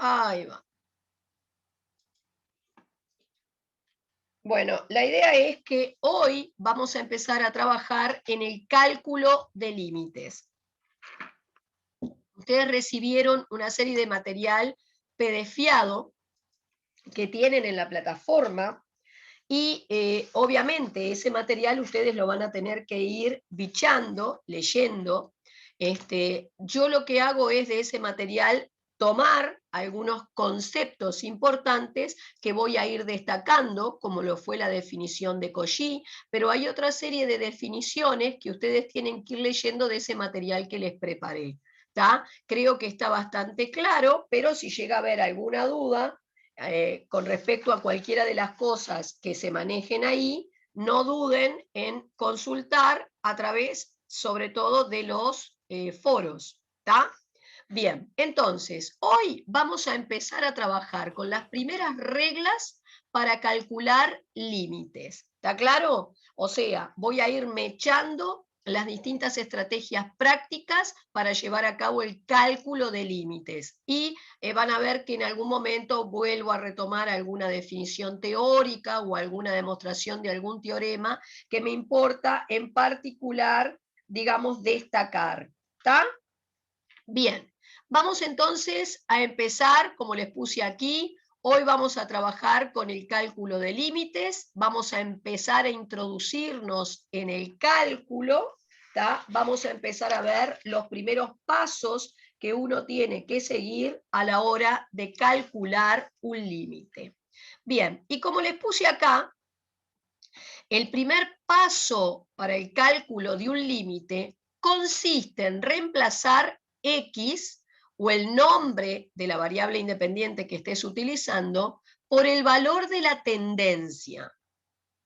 Ahí va. Bueno, la idea es que hoy vamos a empezar a trabajar en el cálculo de límites. Ustedes recibieron una serie de material PDFiado que tienen en la plataforma y obviamente ese material ustedes lo van a tener que ir bichando, leyendo. Yo lo que hago es de ese material tomar algunos conceptos importantes que voy a ir destacando, como lo fue la definición de Cauchy, pero hay otra serie de definiciones que ustedes tienen que ir leyendo de ese material que les preparé. ¿Tá? Creo que está bastante claro, pero si llega a haber alguna duda con respecto a cualquiera de las cosas que se manejen ahí, no duden en consultar a través, sobre todo, de los foros. ¿Tá? Bien, entonces, hoy vamos a empezar a trabajar con las primeras reglas para calcular límites. ¿Está claro? O sea, voy a ir mechando las distintas estrategias prácticas para llevar a cabo el cálculo de límites. Y van a ver que en algún momento vuelvo a retomar alguna definición teórica o alguna demostración de algún teorema que me importa en particular, digamos, destacar. ¿Está? Bien, vamos entonces a empezar, como les puse aquí. Hoy vamos a trabajar con el cálculo de límites, vamos a empezar a introducirnos en el cálculo, ¿tá? Vamos a empezar a ver los primeros pasos que uno tiene que seguir a la hora de calcular un límite. Bien, y como les puse acá, el primer paso para el cálculo de un límite consiste en reemplazar x o el nombre de la variable independiente que estés utilizando por el valor de la tendencia.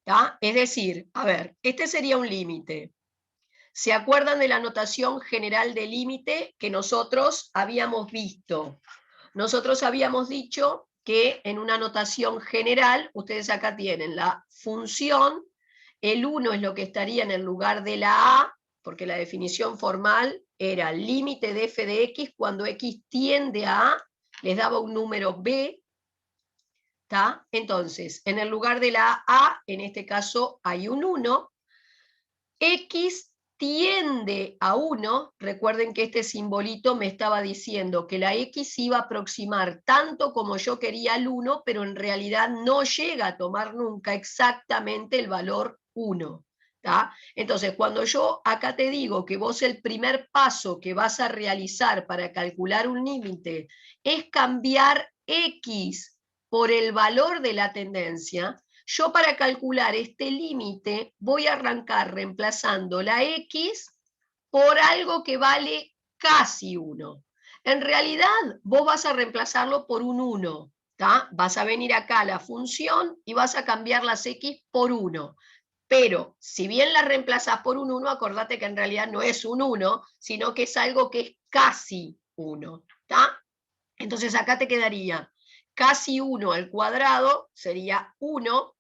¿Tá? Es decir, a ver, este sería un límite. ¿Se acuerdan de la notación general de límite que nosotros habíamos visto? Nosotros habíamos dicho que en una notación general, ustedes acá tienen la función, el 1 es lo que estaría en el lugar de la a, porque la definición formal era límite de f de x cuando x tiende a a, les daba un número b, ¿tá? Entonces, en el lugar de la a, en este caso hay un 1, x tiende a 1, recuerden que este simbolito me estaba diciendo que la x iba a aproximar tanto como yo quería al 1, pero en realidad no llega a tomar nunca exactamente el valor 1. ¿Tá? Entonces, cuando yo acá te digo que vos el primer paso que vas a realizar para calcular un límite es cambiar x por el valor de la tendencia, yo para calcular este límite voy a arrancar reemplazando la x por algo que vale casi 1. En realidad, vos vas a reemplazarlo por un 1. ¿Tá? Vas a venir acá a la función y vas a cambiar las x por 1. Pero, si bien la reemplazás por un 1, acordate que en realidad no es un 1, sino que es algo que es casi 1. ¿Tá? Entonces acá te quedaría casi 1 al cuadrado, sería 1,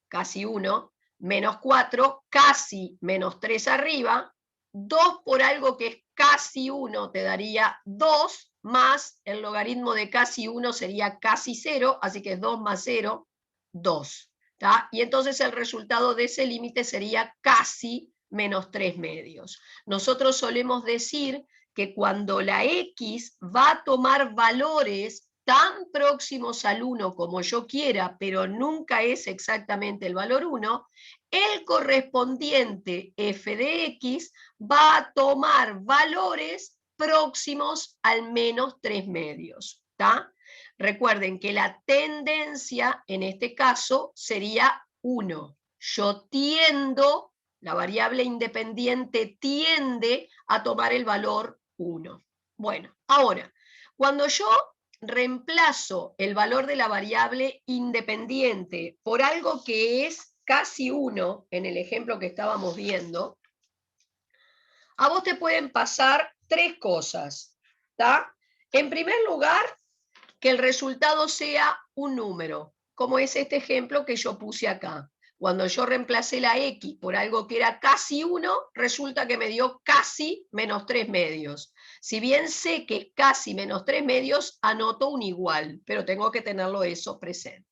casi 1, menos 4, casi menos 3 arriba, 2 por algo que es casi 1 te daría 2, más el logaritmo de casi 1 sería casi 0, así que 2 más 0, 2. ¿Tá? Y entonces el resultado de ese límite sería casi menos 3 medios. Nosotros solemos decir que cuando la x va a tomar valores tan próximos al 1 como yo quiera, pero nunca es exactamente el valor 1, el correspondiente f de x va a tomar valores próximos al menos 3 medios. ¿Tá? Recuerden que la tendencia en este caso sería 1. Yo tiendo, la variable independiente tiende a tomar el valor 1. Bueno, ahora, cuando yo reemplazo el valor de la variable independiente por algo que es casi 1, en el ejemplo que estábamos viendo, a vos te pueden pasar 3 cosas. ¿Tá? En primer lugar, que el resultado sea un número, como es este ejemplo que yo puse acá. Cuando yo reemplacé la x por algo que era casi 1, resulta que me dio casi menos 3 medios. Si bien sé que es casi menos 3 medios, anoto un igual, pero tengo que tenerlo eso presente.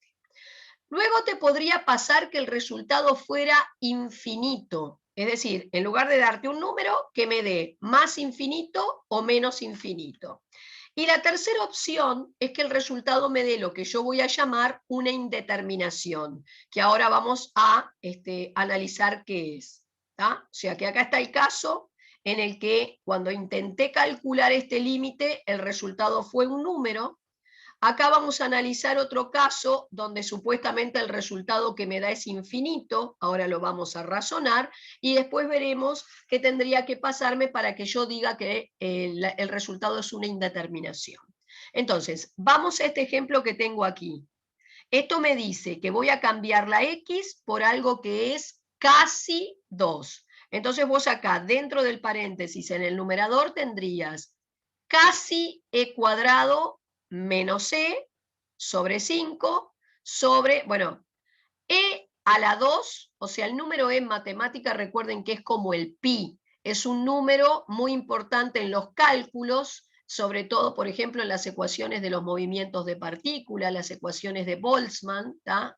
Luego te podría pasar que el resultado fuera infinito. Es decir, en lugar de darte un número, que me dé más infinito o menos infinito. Y la tercera opción es que el resultado me dé lo que yo voy a llamar una indeterminación, que ahora vamos a analizar qué es. O sea que acá está el caso en el que cuando intenté calcular este límite, el resultado fue un número. Acá vamos a analizar otro caso donde supuestamente el resultado que me da es infinito, ahora lo vamos a razonar, y después veremos qué tendría que pasarme para que yo diga que el resultado es una indeterminación. Entonces, vamos a este ejemplo que tengo aquí. Esto me dice que voy a cambiar la x por algo que es casi 2. Entonces vos acá, dentro del paréntesis, en el numerador tendrías casi e cuadrado menos e sobre 5 sobre, bueno, e a la 2, o sea, el número e en matemática, recuerden que es como el pi, es un número muy importante en los cálculos, sobre todo, por ejemplo, en las ecuaciones de los movimientos de partículas, las ecuaciones de Boltzmann, ¿tá?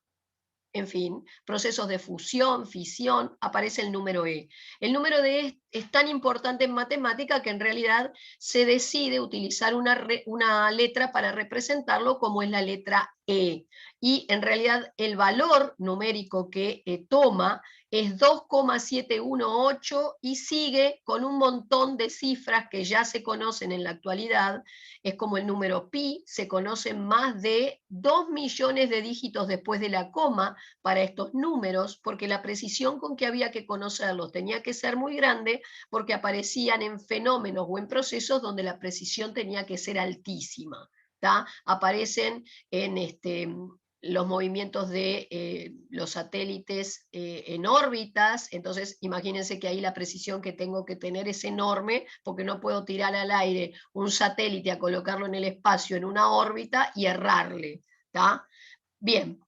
En fin, procesos de fusión, fisión, aparece el número E. El número de E es tan importante en matemática que en realidad se decide utilizar una letra para representarlo como es la letra E. Y en realidad el valor numérico que toma es 2,718 y sigue con un montón de cifras que ya se conocen en la actualidad. Es como el número pi, se conocen más de 2 millones de dígitos después de la coma para estos números, porque la precisión con que había que conocerlos tenía que ser muy grande, porque aparecían en fenómenos o en procesos donde la precisión tenía que ser altísima. Aparecen en los movimientos de los satélites en órbitas, entonces imagínense que ahí la precisión que tengo que tener es enorme, porque no puedo tirar al aire un satélite a colocarlo en el espacio en una órbita y errarle. Bien,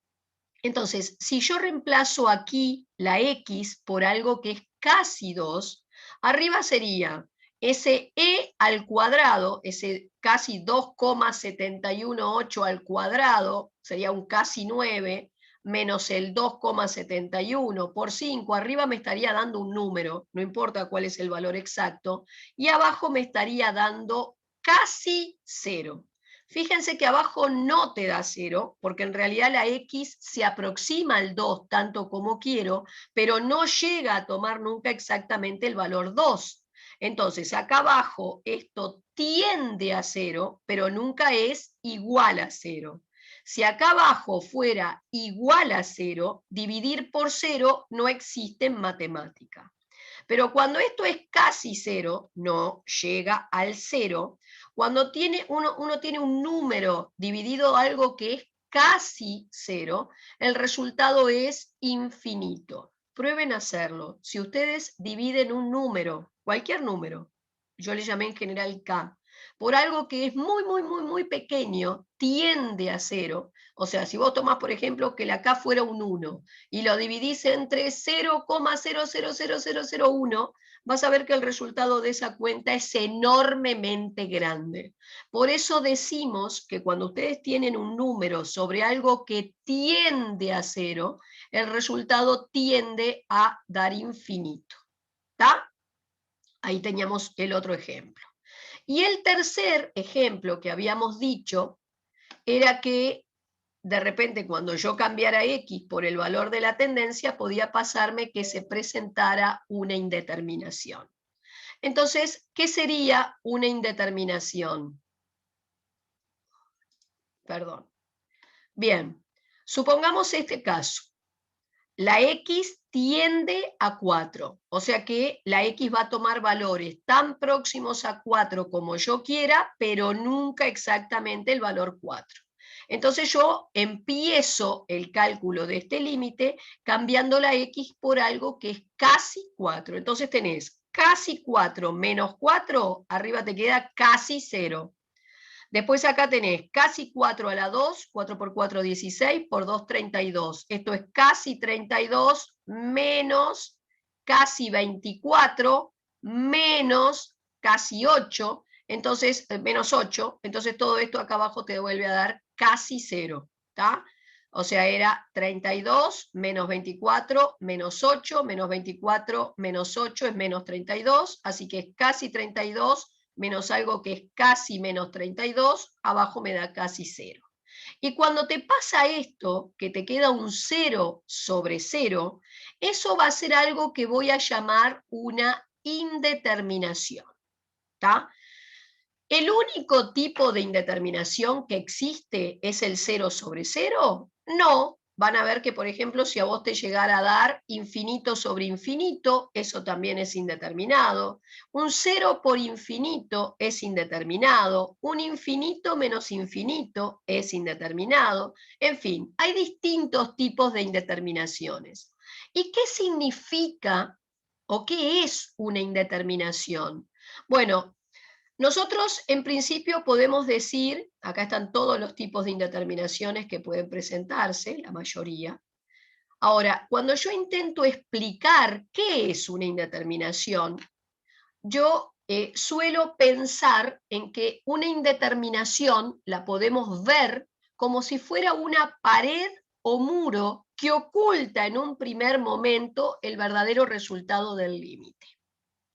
entonces, si yo reemplazo aquí la x por algo que es casi 2, arriba sería ese e al cuadrado, ese casi 2,718 al cuadrado, sería un casi 9, menos el 2,71 por 5, arriba me estaría dando un número, no importa cuál es el valor exacto, y abajo me estaría dando casi 0. Fíjense que abajo no te da 0, porque en realidad la x se aproxima al 2 tanto como quiero, pero no llega a tomar nunca exactamente el valor 2. Entonces, acá abajo esto tiende a 0, pero nunca es igual a 0. Si acá abajo fuera igual a 0, dividir por 0 no existe en matemática. Pero cuando esto es casi 0, no llega al 0, cuando uno tiene un número dividido algo que es casi 0, el resultado es infinito. Prueben a hacerlo. Si ustedes dividen un número, cualquier número, yo le llamé en general K, por algo que es muy, muy, muy, muy pequeño, tiende a 0. O sea, si vos tomás, por ejemplo, que la K fuera un 1 y lo dividís entre 0,000001, vas a ver que el resultado de esa cuenta es enormemente grande. Por eso decimos que cuando ustedes tienen un número sobre algo que tiende a 0, el resultado tiende a dar infinito. ¿Está? Ahí teníamos el otro ejemplo. Y el tercer ejemplo que habíamos dicho era que de repente cuando yo cambiara X por el valor de la tendencia, podía pasarme que se presentara una indeterminación. Entonces, ¿qué sería una indeterminación? Perdón. Bien, supongamos este caso. La X tiende a 4, o sea que la X va a tomar valores tan próximos a 4 como yo quiera, pero nunca exactamente el valor 4. Entonces yo empiezo el cálculo de este límite cambiando la X por algo que es casi 4. Entonces tenés casi 4 menos 4, arriba te queda casi 0. Después acá tenés casi 4 a la 2, 4 por 4, 16, por 2, 32. Esto es casi 32 menos casi 24 menos casi 8. entonces, menos 8, entonces todo esto acá abajo te vuelve a dar casi 0, ¿está? O sea, era 32 menos 24 menos 8, menos 24 menos 8 es menos 32, así que es casi 32 menos algo que es casi menos 32, abajo me da casi 0. Y cuando te pasa esto, que te queda un 0 sobre 0, eso va a ser algo que voy a llamar una indeterminación, ¿está? ¿El único tipo de indeterminación que existe es el 0 sobre 0? No. Van a ver que, por ejemplo, si a vos te llegara a dar infinito sobre infinito, eso también es indeterminado. Un 0 por infinito es indeterminado. Un infinito menos infinito es indeterminado. En fin, hay distintos tipos de indeterminaciones. ¿Y qué significa o qué es una indeterminación? Bueno, nosotros en principio podemos decir, acá están todos los tipos de indeterminaciones que pueden presentarse, la mayoría. Ahora, cuando yo intento explicar qué es una indeterminación, yo suelo pensar en que una indeterminación la podemos ver como si fuera una pared o muro que oculta en un primer momento el verdadero resultado del límite.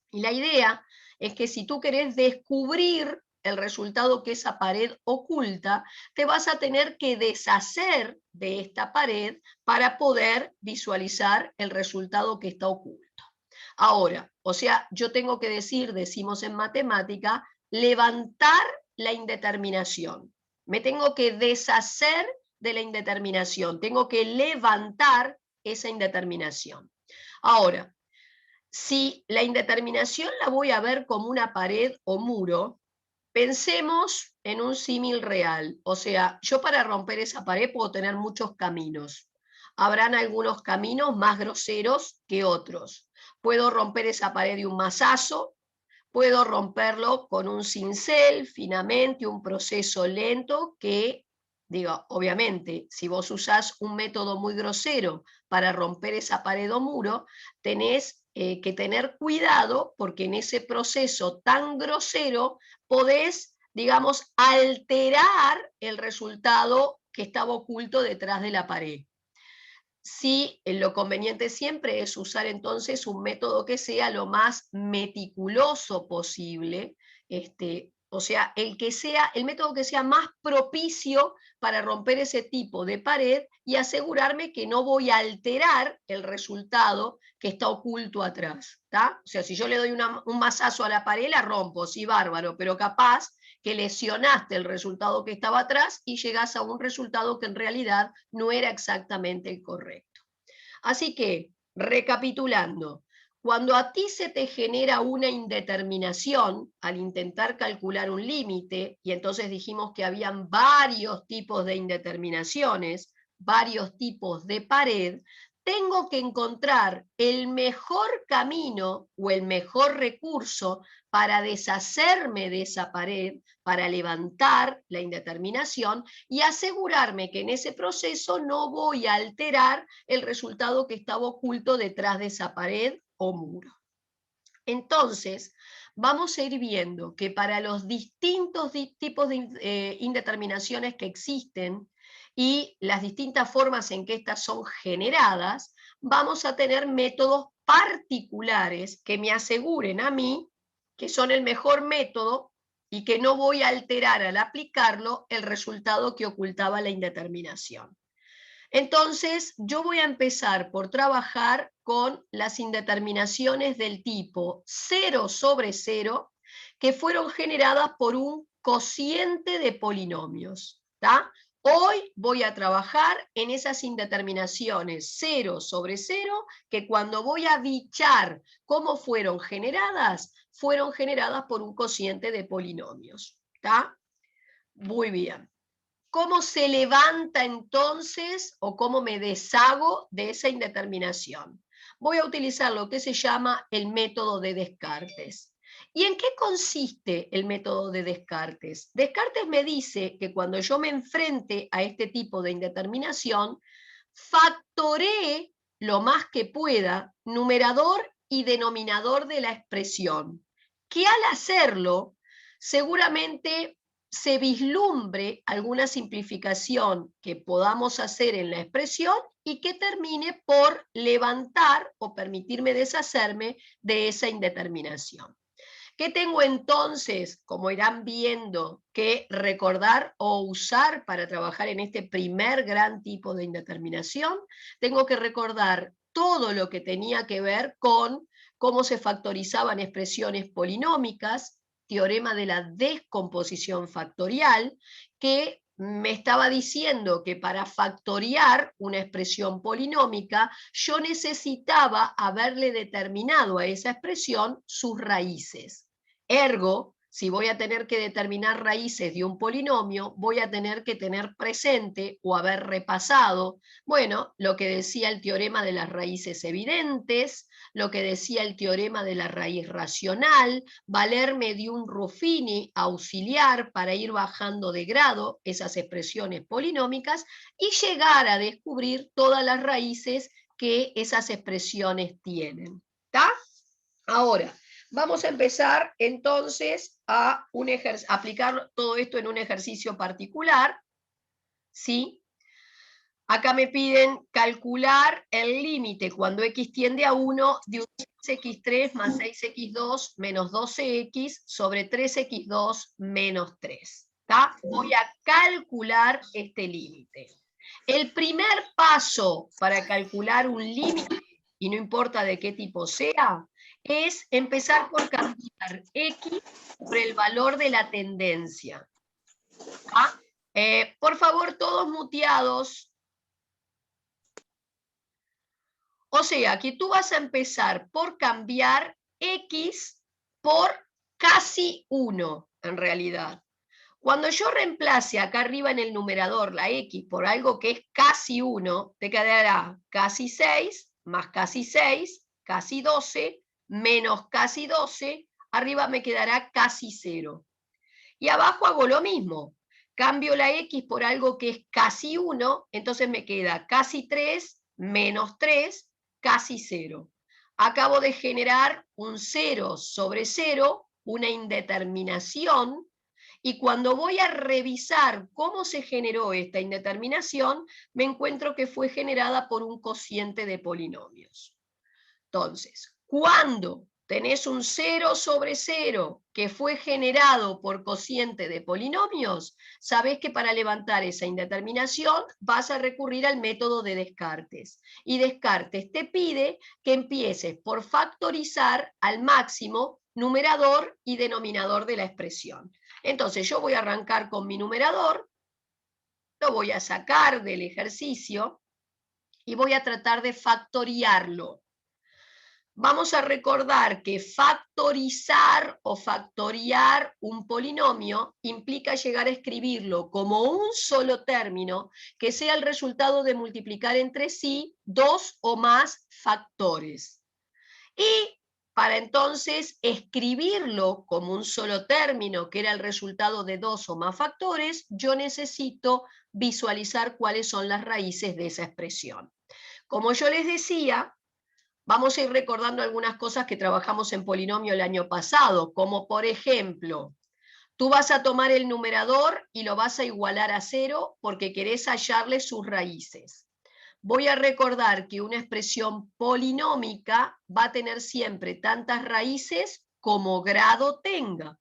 Y la idea es que si tú querés descubrir el resultado que esa pared oculta, te vas a tener que deshacer de esta pared para poder visualizar el resultado que está oculto. Ahora, o sea, yo tengo que decir, decimos en matemática, levantar la indeterminación. Me tengo que deshacer de la indeterminación, tengo que levantar esa indeterminación. Ahora, si la indeterminación la voy a ver como una pared o muro, pensemos en un símil real. O sea, yo para romper esa pared puedo tener muchos caminos. Habrán algunos caminos más groseros que otros. Puedo romper esa pared de un mazazo, puedo romperlo con un cincel, finamente, un proceso lento que, digo, obviamente, si vos usás un método muy grosero para romper esa pared o muro, tenés que tener cuidado porque en ese proceso tan grosero podés, digamos, alterar el resultado que estaba oculto detrás de la pared. Sí, lo conveniente siempre es usar entonces un método que sea lo más meticuloso posible, o sea, el método que sea más propicio para romper ese tipo de pared y asegurarme que no voy a alterar el resultado que está oculto atrás, ¿tá? O sea, si yo le doy un mazazo a la pared, la rompo, sí, bárbaro, pero capaz que lesionaste el resultado que estaba atrás y llegás a un resultado que en realidad no era exactamente el correcto. Así que, recapitulando, cuando a ti se te genera una indeterminación al intentar calcular un límite, y entonces dijimos que habían varios tipos de indeterminaciones, varios tipos de pared, tengo que encontrar el mejor camino o el mejor recurso para deshacerme de esa pared, para levantar la indeterminación y asegurarme que en ese proceso no voy a alterar el resultado que estaba oculto detrás de esa pared o muro. Entonces, vamos a ir viendo que para los distintos tipos de indeterminaciones que existen y las distintas formas en que estas son generadas, vamos a tener métodos particulares que me aseguren a mí que son el mejor método y que no voy a alterar al aplicarlo el resultado que ocultaba la indeterminación. Entonces, yo voy a empezar por trabajar con las indeterminaciones del tipo 0 sobre 0 que fueron generadas por un cociente de polinomios, ¿tá? Hoy voy a trabajar en esas indeterminaciones 0 sobre 0 que cuando voy a bichar cómo fueron generadas por un cociente de polinomios, ¿tá? Muy bien. ¿Cómo se levanta entonces o cómo me deshago de esa indeterminación? Voy a utilizar lo que se llama el método de Descartes. ¿Y en qué consiste el método de Descartes? Descartes me dice que cuando yo me enfrente a este tipo de indeterminación, factoree lo más que pueda numerador y denominador de la expresión, que al hacerlo seguramente se vislumbre alguna simplificación que podamos hacer en la expresión y que termine por levantar o permitirme deshacerme de esa indeterminación. ¿Qué tengo entonces, como irán viendo, que recordar o usar para trabajar en este primer gran tipo de indeterminación? Tengo que recordar todo lo que tenía que ver con cómo se factorizaban expresiones polinómicas, teorema de la descomposición factorial, que me estaba diciendo que para factoriar una expresión polinómica yo necesitaba haberle determinado a esa expresión sus raíces. Ergo, si voy a tener que determinar raíces de un polinomio, voy a tener que tener presente o haber repasado, bueno, lo que decía el teorema de las raíces evidentes, lo que decía el teorema de la raíz racional, valerme de un Ruffini auxiliar para ir bajando de grado esas expresiones polinómicas y llegar a descubrir todas las raíces que esas expresiones tienen. ¿Está? Ahora, vamos a empezar entonces a aplicar todo esto en un ejercicio particular, ¿sí? Acá me piden calcular el límite cuando x tiende a 1 de un 6x3 más 6x2 menos 12x sobre 3x2 menos 3. ¿Tá? Voy a calcular este límite. El primer paso para calcular un límite, y no importa de qué tipo sea, es empezar por cambiar x por el valor de la tendencia. Por favor, todos muteados. O sea, que tú vas a empezar por cambiar x por casi 1, en realidad. Cuando yo reemplace acá arriba en el numerador la x por algo que es casi 1, te quedará casi 6 más casi 6, casi 12, menos casi 12, arriba me quedará casi 0. Y abajo hago lo mismo. Cambio la x por algo que es casi 1, entonces me queda casi 3 menos 3, casi 0. Acabo de generar un 0 sobre 0, una indeterminación, y cuando voy a revisar cómo se generó esta indeterminación, me encuentro que fue generada por un cociente de polinomios. Entonces, cuando tenés un 0 sobre 0 que fue generado por cociente de polinomios, sabés que para levantar esa indeterminación vas a recurrir al método de Descartes. Y Descartes te pide que empieces por factorizar al máximo numerador y denominador de la expresión. Entonces yo voy a arrancar con mi numerador, lo voy a sacar del ejercicio y voy a tratar de factoriarlo. Vamos a recordar que factorizar o factoriar un polinomio implica llegar a escribirlo como un solo término que sea el resultado de multiplicar entre sí dos o más factores. Y para entonces escribirlo como un solo término, que era el resultado de dos o más factores, yo necesito visualizar cuáles son las raíces de esa expresión. Como yo les decía, vamos a ir recordando algunas cosas que trabajamos en polinomio el año pasado, como por ejemplo, tú vas a tomar el numerador y lo vas a igualar a 0 porque querés hallarle sus raíces. Voy a recordar que una expresión polinómica va a tener siempre tantas raíces como grado tenga.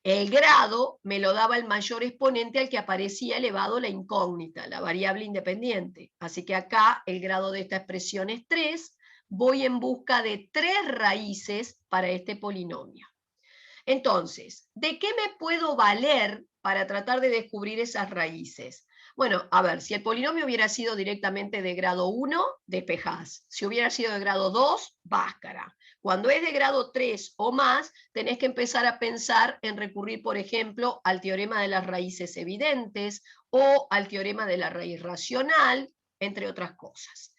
El grado me lo daba el mayor exponente al que aparecía elevado la incógnita, la variable independiente. Así que acá el grado de esta expresión es 3. Voy en busca de 3 raíces para este polinomio. Entonces, ¿de qué me puedo valer para tratar de descubrir esas raíces? Bueno, a ver, si el polinomio hubiera sido directamente de grado 1, despejás. Si hubiera sido de grado 2, báscara. Cuando es de grado 3 o más, tenés que empezar a pensar en recurrir, por ejemplo, al teorema de las raíces evidentes o al teorema de la raíz racional, entre otras cosas.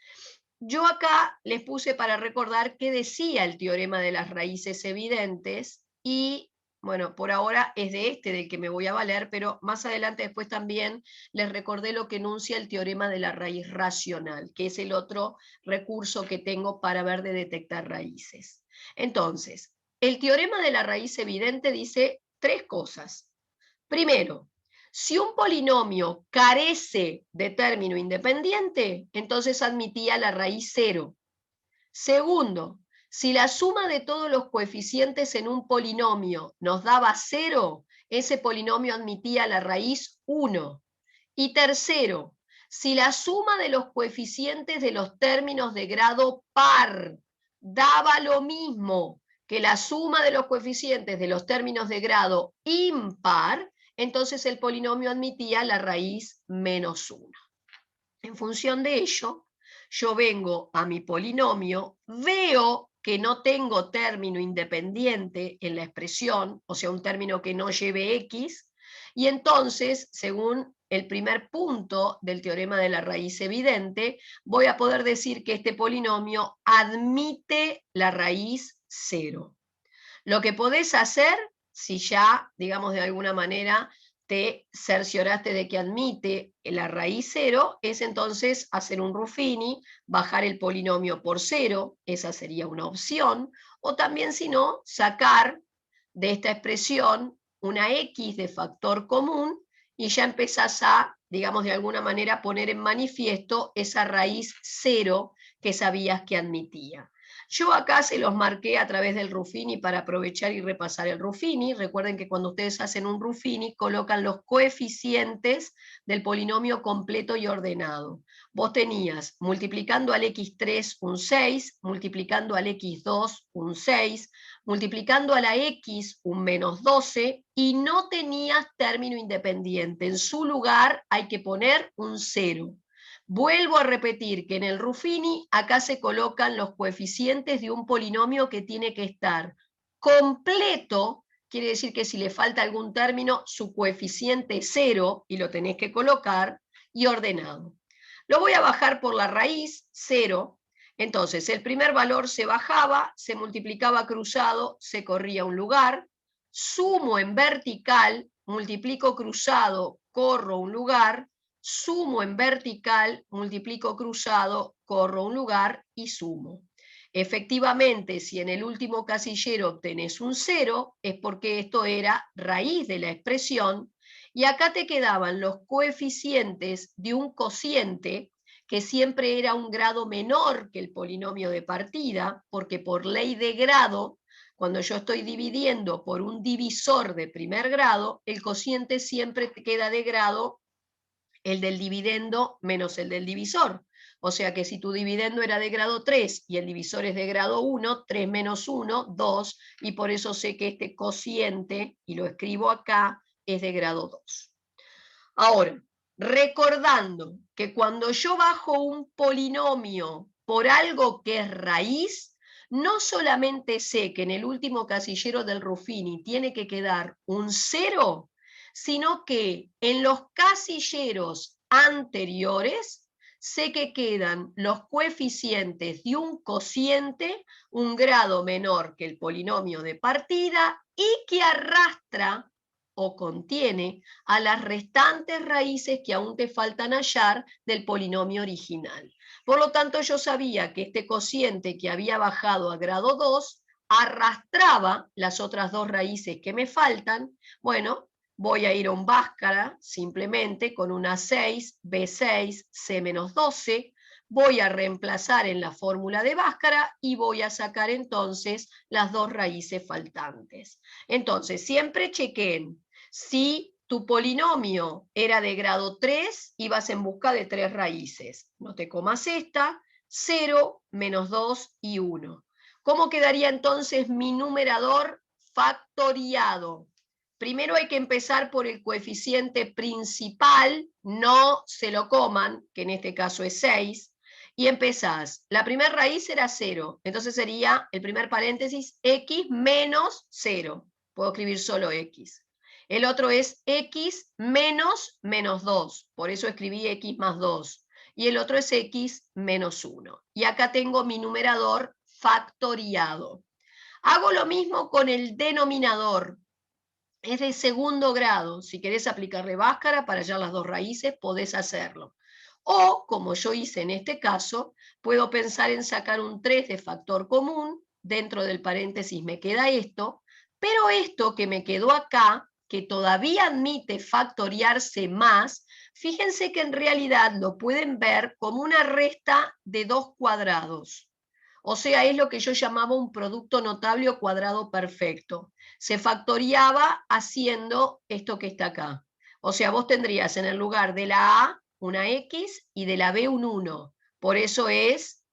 Yo acá les puse para recordar qué decía el teorema de las raíces evidentes y, bueno, por ahora es de este del que me voy a valer, pero más adelante después también les recordé lo que enuncia el teorema de la raíz racional, que es el otro recurso que tengo para ver de detectar raíces. Entonces, el teorema de la raíz evidente dice tres cosas. Primero, si un polinomio carece de término independiente, entonces admitía la raíz cero. Segundo, si la suma de todos los coeficientes en un polinomio nos daba cero, ese polinomio admitía la raíz 1. Y tercero, si la suma de los coeficientes de los términos de grado par daba lo mismo que la suma de los coeficientes de los términos de grado impar, entonces el polinomio admitía la raíz menos 1. En función de ello, yo vengo a mi polinomio, veo que no tengo término independiente en la expresión, o sea, un término que no lleve x, y entonces, según el primer punto del teorema de la raíz evidente, voy a poder decir que este polinomio admite la raíz 0. Lo que podés hacer, si ya, digamos, de alguna manera te cercioraste de que admite la raíz 0, es entonces hacer un Ruffini, bajar el polinomio por 0, esa sería una opción, o también, si no, sacar de esta expresión una x de factor común y ya empezás a, digamos, de alguna manera poner en manifiesto esa raíz 0 que sabías que admitía. Yo acá se los marqué a través del Ruffini para aprovechar y repasar el Ruffini. Recuerden que cuando ustedes hacen un Ruffini colocan los coeficientes del polinomio completo y ordenado. Vos tenías multiplicando al x3 un 6, multiplicando al x2 un 6, multiplicando a la x un menos 12 y no tenías término independiente. En su lugar hay que poner un 0. Vuelvo a repetir que en el Ruffini acá se colocan los coeficientes de un polinomio que tiene que estar completo, quiere decir que si le falta algún término, su coeficiente es 0 y lo tenés que colocar, y ordenado. Lo voy a bajar por la raíz, 0. Entonces, el primer valor se bajaba, se multiplicaba cruzado, se corría un lugar, sumo en vertical, multiplico cruzado, corro un lugar, sumo en vertical, multiplico cruzado, corro un lugar y sumo. Efectivamente, si en el último casillero obtenés un 0, es porque esto era raíz de la expresión, y acá te quedaban los coeficientes de un cociente que siempre era un grado menor que el polinomio de partida, porque por ley de grado, cuando yo estoy dividiendo por un divisor de primer grado, el cociente siempre te queda de grado el del dividendo menos el del divisor. O sea que si tu dividendo era de grado 3 y el divisor es de grado 1, 3 menos 1, 2, y por eso sé que este cociente, y lo escribo acá, es de grado 2. Ahora, recordando que cuando yo bajo un polinomio por algo que es raíz, no solamente sé que en el último casillero del Ruffini tiene que quedar un 0, sino que en los casilleros anteriores sé que quedan los coeficientes de un cociente un grado menor que el polinomio de partida y que arrastra o contiene a las restantes raíces que aún te faltan hallar del polinomio original. Por lo tanto, yo sabía que este cociente que había bajado a grado 2 arrastraba las otras dos raíces que me faltan. Bueno, voy a ir a un Bhaskara simplemente con una 6, B6, C menos 12, voy a reemplazar en la fórmula de Bhaskara y voy a sacar entonces las dos raíces faltantes. Entonces, siempre chequen si tu polinomio era de grado 3, ibas en busca de 3 raíces. No te comas esta, 0, menos 2 y 1. ¿Cómo quedaría entonces mi numerador factoriado? Primero hay que empezar por el coeficiente principal, no se lo coman, que en este caso es 6, y empezás. La primera raíz era 0, entonces sería el primer paréntesis x menos 0. Puedo escribir solo x. El otro es x menos menos 2, por eso escribí x más 2. Y el otro es x menos 1. Y acá tengo mi numerador factoriado. Hago lo mismo con el denominador. Es de segundo grado. Si querés aplicarle Bhaskara para hallar las dos raíces, podés hacerlo. O, como yo hice en este caso, puedo pensar en sacar un 3 de factor común. Dentro del paréntesis me queda esto. Pero esto que me quedó acá, que todavía admite factoriarse más, fíjense que en realidad lo pueden ver como una resta de 2 cuadrados. O sea, es lo que yo llamaba un producto notable o cuadrado perfecto. Se factoriaba haciendo esto que está acá. O sea, vos tendrías en el lugar de la A una X y de la B un 1. Por eso es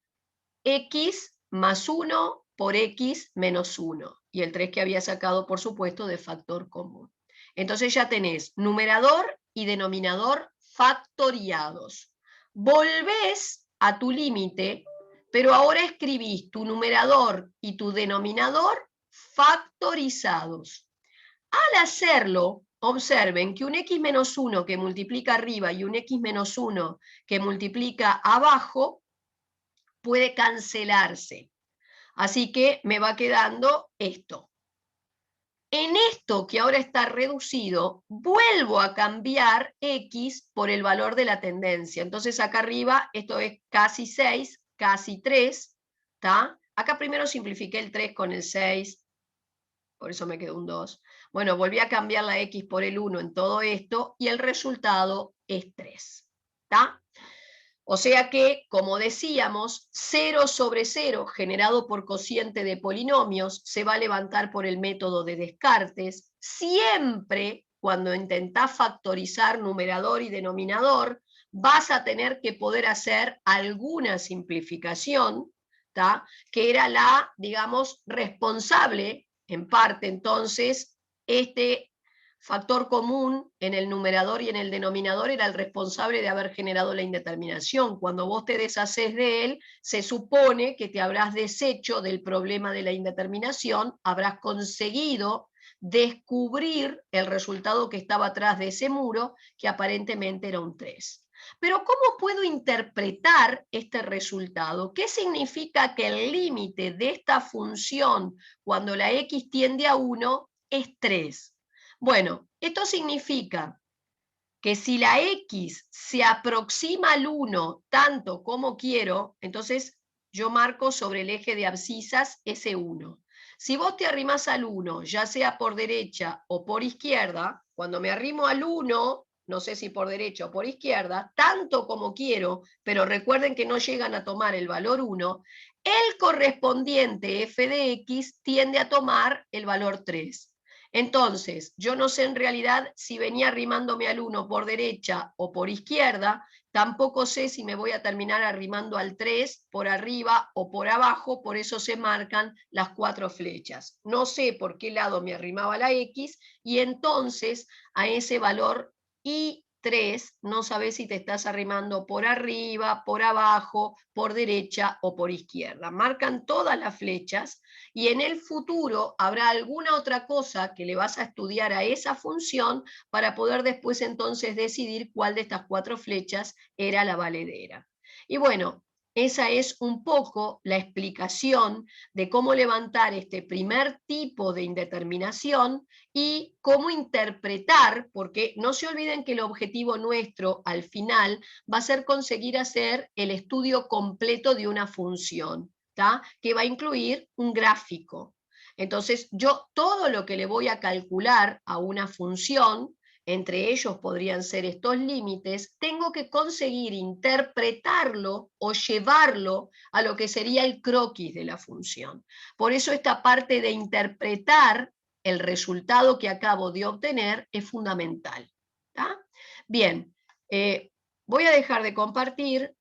X más 1 por X menos 1. Y el 3 que había sacado, por supuesto, de factor común. Entonces ya tenés numerador y denominador factoriados. Volvés a tu límite, pero ahora escribís tu numerador y tu denominador factorizados. Al hacerlo, observen que un x menos 1 que multiplica arriba y un x menos 1 que multiplica abajo puede cancelarse. Así que me va quedando esto. En esto que ahora está reducido, vuelvo a cambiar x por el valor de la tendencia. Entonces acá arriba esto es casi 6, casi 3. ¿Tá? Acá primero simplifiqué el 3 con el 6, por eso me quedó un 2. Bueno, volví a cambiar la x por el 1 en todo esto y el resultado es 3. ¿Tá? O sea que, como decíamos, 0 sobre 0 generado por cociente de polinomios se va a levantar por el método de Descartes. Siempre cuando intentás factorizar numerador y denominador, vas a tener que poder hacer alguna simplificación, ¿tá? Que era la, digamos, responsable, en parte entonces, este factor común en el numerador y en el denominador era el responsable de haber generado la indeterminación. Cuando vos te deshaces de él, se supone que te habrás deshecho del problema de la indeterminación, habrás conseguido descubrir el resultado que estaba atrás de ese muro, que aparentemente era un 3. Pero ¿cómo puedo interpretar este resultado? ¿Qué significa que el límite de esta función cuando la x tiende a 1 es 3? Bueno, esto significa que si la x se aproxima al 1 tanto como quiero, entonces yo marco sobre el eje de abscisas ese 1. Si vos te arrimas al 1, ya sea por derecha o por izquierda, cuando me arrimo al 1, no sé si por derecha o por izquierda, tanto como quiero, pero recuerden que no llegan a tomar el valor 1, el correspondiente f de x tiende a tomar el valor 3. Entonces, yo no sé en realidad si venía arrimándome al 1 por derecha o por izquierda, tampoco sé si me voy a terminar arrimando al 3 por arriba o por abajo, por eso se marcan las 4 flechas. No sé por qué lado me arrimaba la X y entonces a ese valor I3 no sabes si te estás arrimando por arriba, por abajo, por derecha o por izquierda. Marcan todas las flechas y en el futuro habrá alguna otra cosa que le vas a estudiar a esa función para poder después entonces decidir cuál de estas 4 flechas era la valedera. Y bueno, esa es un poco la explicación de cómo levantar este primer tipo de indeterminación y cómo interpretar, porque no se olviden que el objetivo nuestro al final va a ser conseguir hacer el estudio completo de una función, ¿tá? Que va a incluir un gráfico. Entonces, yo todo lo que le voy a calcular a una función, entre ellos podrían ser estos límites, tengo que conseguir interpretarlo o llevarlo a lo que sería el croquis de la función. Por eso esta parte de interpretar el resultado que acabo de obtener es fundamental. ¿Tá? Bien, voy a dejar de compartir